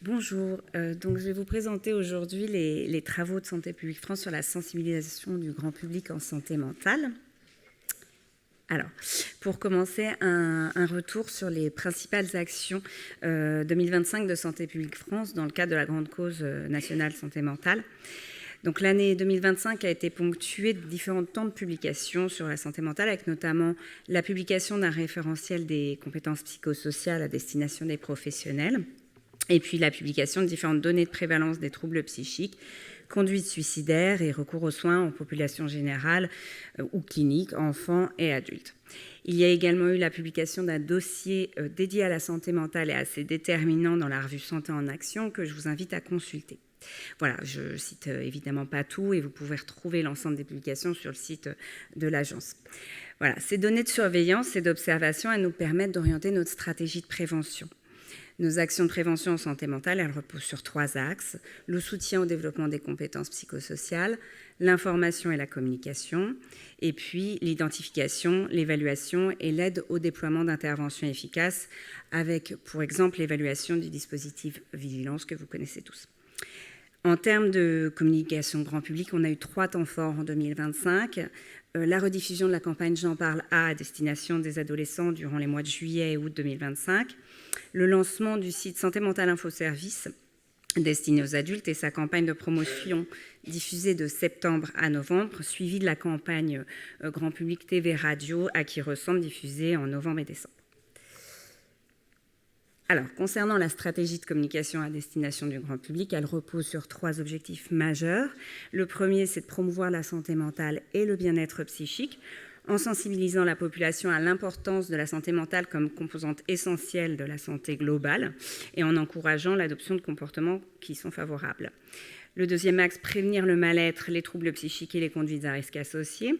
Bonjour, donc je vais vous présenter aujourd'hui les travaux de Santé publique France sur la sensibilisation du grand public en santé mentale. Alors, pour commencer, un retour sur les principales actions 2025 de Santé publique France dans le cadre de la grande cause nationale santé mentale. Donc l'année 2025 a été ponctuée de différents temps de publication sur la santé mentale, avec notamment la publication d'un référentiel des compétences psychosociales à destination des professionnels, et puis la publication de différentes données de prévalence des troubles psychiques, conduite suicidaire et recours aux soins en population générale ou clinique, enfants et adultes. Il y a également eu la publication d'un dossier dédié à la santé mentale et assez déterminant dans la revue Santé en Action que je vous invite à consulter. Voilà, je ne cite évidemment pas tout et vous pouvez retrouver l'ensemble des publications sur le site de l'agence. Voilà, ces données de surveillance et d'observation, elles nous permettent d'orienter notre stratégie de prévention. Nos actions de prévention en santé mentale, elles reposent sur 3 axes: le soutien au développement des compétences psychosociales, l'information et la communication, et puis l'identification, l'évaluation et l'aide au déploiement d'interventions efficaces, avec, pour exemple, l'évaluation du dispositif Vigilance que vous connaissez tous. En termes de communication grand public, on a eu 3 temps forts en 2025. La rediffusion de la campagne J'en parle à destination des adolescents durant les mois de juillet et août 2025. Le lancement du site Santé mentale Info Service destiné aux adultes et sa campagne de promotion diffusée de septembre à novembre, suivie de la campagne grand public TV Radio à qui ressemble, diffusée en novembre et décembre. Alors, concernant la stratégie de communication à destination du grand public, elle repose sur 3 objectifs majeurs. Le premier, c'est de promouvoir la santé mentale et le bien-être psychique, en sensibilisant la population à l'importance de la santé mentale comme composante essentielle de la santé globale et en encourageant l'adoption de comportements qui sont favorables. Le deuxième axe, prévenir le mal-être, les troubles psychiques et les conduites à risque associées,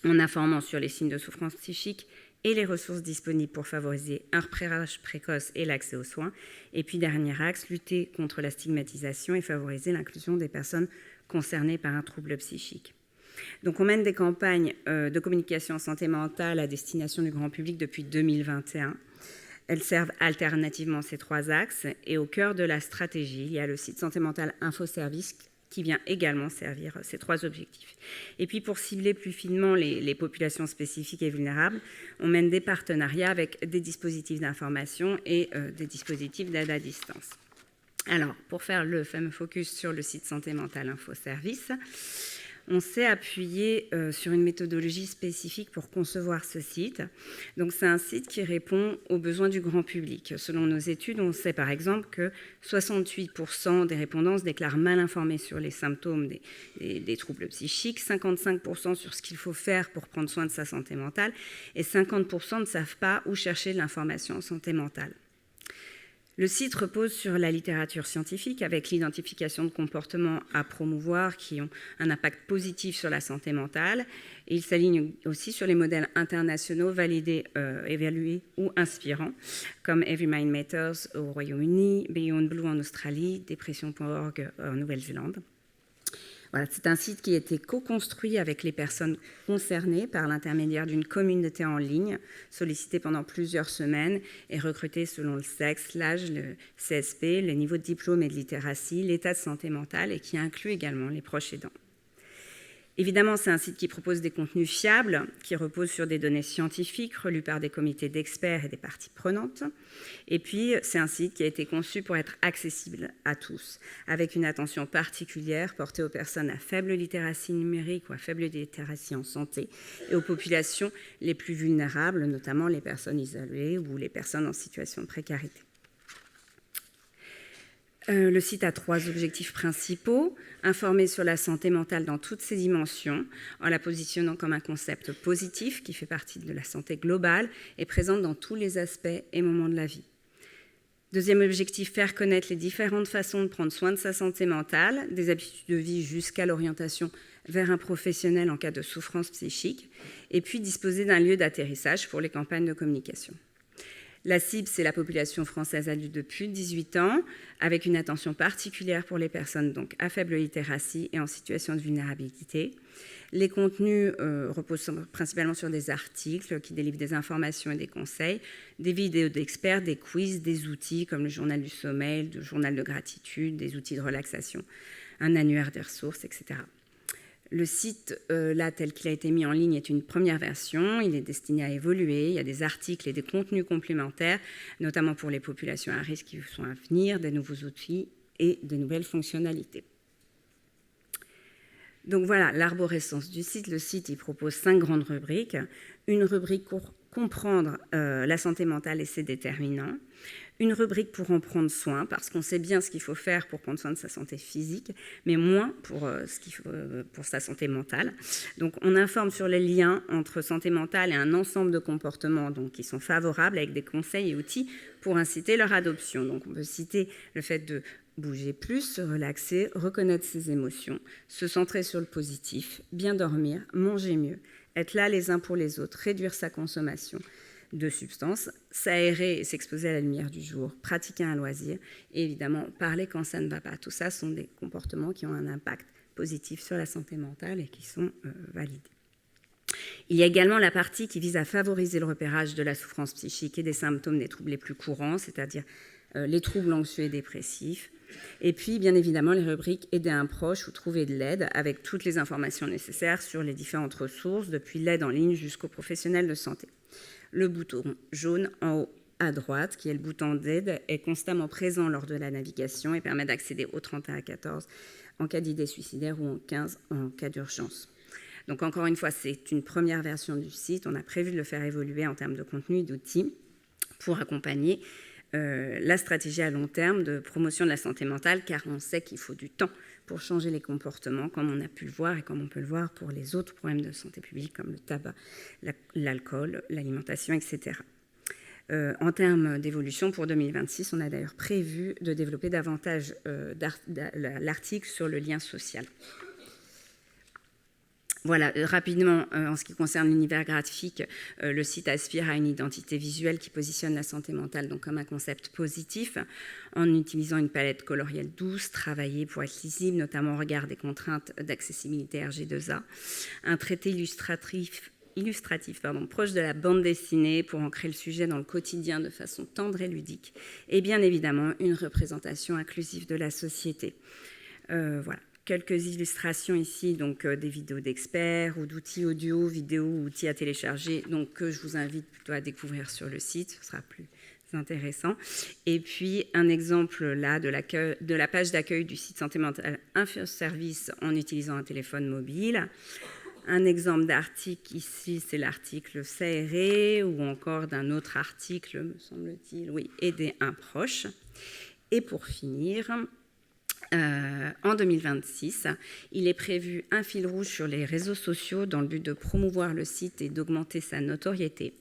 en informant sur les signes de souffrance psychique et les ressources disponibles pour favoriser un repérage précoce et l'accès aux soins. Et puis, dernier axe, lutter contre la stigmatisation et favoriser l'inclusion des personnes concernées par un trouble psychique. Donc, on mène des campagnes de communication en santé mentale à destination du grand public depuis 2021. Elles servent alternativement ces 3 axes. Et au cœur de la stratégie, il y a le site Santé mentale Info Service qui vient également servir ces 3 objectifs. Et puis, pour cibler plus finement les populations spécifiques et vulnérables, on mène des partenariats avec des dispositifs d'information et des dispositifs d'aide à distance. Alors, pour faire le fameux focus sur le site Santé mentale Info Service, on s'est appuyé sur une méthodologie spécifique pour concevoir ce site. Donc, c'est un site qui répond aux besoins du grand public. Selon nos études, on sait par exemple que 68% des répondants se déclarent mal informés sur les symptômes des troubles psychiques, 55% sur ce qu'il faut faire pour prendre soin de sa santé mentale et 50% ne savent pas où chercher de l'information en santé mentale. Le site repose sur la littérature scientifique avec l'identification de comportements à promouvoir qui ont un impact positif sur la santé mentale. Et il s'aligne aussi sur les modèles internationaux validés, évalués ou inspirants, comme Every Mind Matters au Royaume-Uni, Beyond Blue en Australie, Depression.org en Nouvelle-Zélande. Voilà, c'est un site qui a été co-construit avec les personnes concernées par l'intermédiaire d'une communauté en ligne, sollicitée pendant plusieurs semaines et recrutée selon le sexe, l'âge, le CSP, le niveau de diplôme et de littératie, l'état de santé mentale et qui inclut également les proches aidants. Évidemment, c'est un site qui propose des contenus fiables, qui reposent sur des données scientifiques relues par des comités d'experts et des parties prenantes. Et puis, c'est un site qui a été conçu pour être accessible à tous, avec une attention particulière portée aux personnes à faible littératie numérique ou à faible littératie en santé et aux populations les plus vulnérables, notamment les personnes isolées ou les personnes en situation de précarité. Le site a 3 objectifs principaux: informer sur la santé mentale dans toutes ses dimensions, en la positionnant comme un concept positif qui fait partie de la santé globale et présente dans tous les aspects et moments de la vie. Deuxième objectif, faire connaître les différentes façons de prendre soin de sa santé mentale, des habitudes de vie jusqu'à l'orientation vers un professionnel en cas de souffrance psychique, et puis disposer d'un lieu d'atterrissage pour les campagnes de communication. La cible, c'est la population française adulte de plus de 18 ans, avec une attention particulière pour les personnes donc, à faible littératie et en situation de vulnérabilité. Les contenus reposent principalement sur des articles qui délivrent des informations et des conseils, des vidéos d'experts, des quiz, des outils comme le journal du sommeil, le journal de gratitude, des outils de relaxation, un annuaire des ressources, etc. Le site, là, tel qu'il a été mis en ligne, est une première version. Il est destiné à évoluer. Il y a des articles et des contenus complémentaires, notamment pour les populations à risque qui sont à venir, des nouveaux outils et de nouvelles fonctionnalités. Donc voilà, l'arborescence du site. Le site, il propose 5 grandes rubriques. Une rubrique pour comprendre la santé mentale et ses déterminants. Une rubrique pour en prendre soin, parce qu'on sait bien ce qu'il faut faire pour prendre soin de sa santé physique, mais moins pour sa santé mentale. Donc on informe sur les liens entre santé mentale et un ensemble de comportements donc, qui sont favorables, avec des conseils et outils pour inciter leur adoption. Donc on peut citer le fait de bouger plus, se relaxer, reconnaître ses émotions, se centrer sur le positif, bien dormir, manger mieux, être là les uns pour les autres, réduire sa consommation de substances, s'aérer et s'exposer à la lumière du jour, pratiquer un loisir et évidemment parler quand ça ne va pas. Tout ça sont des comportements qui ont un impact positif sur la santé mentale et qui sont validés. Il y a également la partie qui vise à favoriser le repérage de la souffrance psychique et des symptômes des troubles les plus courants, c'est-à-dire les troubles anxieux et dépressifs. Et puis, bien évidemment, les rubriques « Aider un proche » ou « Trouver de l'aide » avec toutes les informations nécessaires sur les différentes ressources, depuis l'aide en ligne jusqu'aux professionnels de santé. Le bouton jaune en haut à droite, qui est le bouton d'aide, est constamment présent lors de la navigation et permet d'accéder au 31 14 en cas d'idée suicidaire ou en 15 en cas d'urgence. Donc encore une fois, c'est une première version du site. On a prévu de le faire évoluer en termes de contenu et d'outils pour accompagner la stratégie à long terme de promotion de la santé mentale, car on sait qu'il faut du temps pour changer les comportements, comme on a pu le voir et comme on peut le voir pour les autres problèmes de santé publique, comme le tabac, l'alcool, l'alimentation, etc. En termes d'évolution, pour 2026, on a d'ailleurs prévu de développer davantage l'article sur le lien social. Voilà, rapidement, en ce qui concerne l'univers graphique, le site aspire à une identité visuelle qui positionne la santé mentale donc comme un concept positif, en utilisant une palette colorielle douce, travaillée pour être lisible, notamment au regard des contraintes d'accessibilité RG2A, un traité illustratif proche de la bande dessinée pour ancrer le sujet dans le quotidien de façon tendre et ludique, et bien évidemment une représentation inclusive de la société. Voilà. Quelques illustrations ici, donc des vidéos d'experts ou d'outils audio, vidéo ou outils à télécharger, donc que je vous invite plutôt à découvrir sur le site, ce sera plus intéressant. Et puis un exemple là de la page d'accueil du site Santé Mentale Infoservice en utilisant un téléphone mobile. Un exemple d'article ici, c'est l'article s'aérer ou encore d'un autre article, me semble-t-il, oui, aider un proche. Et pour finir, en 2026, il est prévu un fil rouge sur les réseaux sociaux dans le but de promouvoir le site et d'augmenter sa notoriété.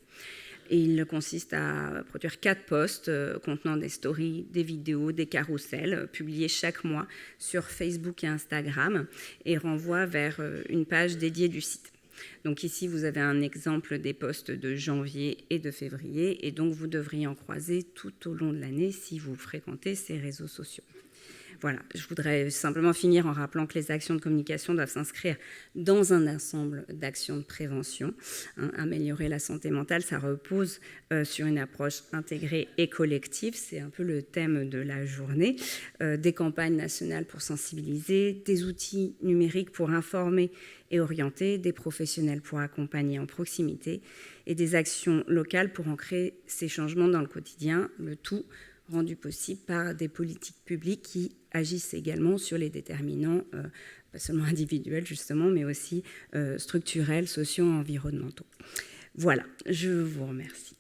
Et il consiste à produire 4 posts contenant des stories, des vidéos, des carousels publiés chaque mois sur Facebook et Instagram et renvoie vers une page dédiée du site. Donc ici, vous avez un exemple des posts de janvier et de février et donc vous devriez en croiser tout au long de l'année si vous fréquentez ces réseaux sociaux. Voilà, je voudrais simplement finir en rappelant que les actions de communication doivent s'inscrire dans un ensemble d'actions de prévention. Améliorer la santé mentale, ça repose sur une approche intégrée et collective. C'est un peu le thème de la journée. Des campagnes nationales pour sensibiliser, des outils numériques pour informer et orienter, des professionnels pour accompagner en proximité et des actions locales pour ancrer ces changements dans le quotidien, le tout rendu possible par des politiques publiques qui agissent également sur les déterminants, pas seulement individuels justement, mais aussi structurels, sociaux, environnementaux. Voilà, je vous remercie.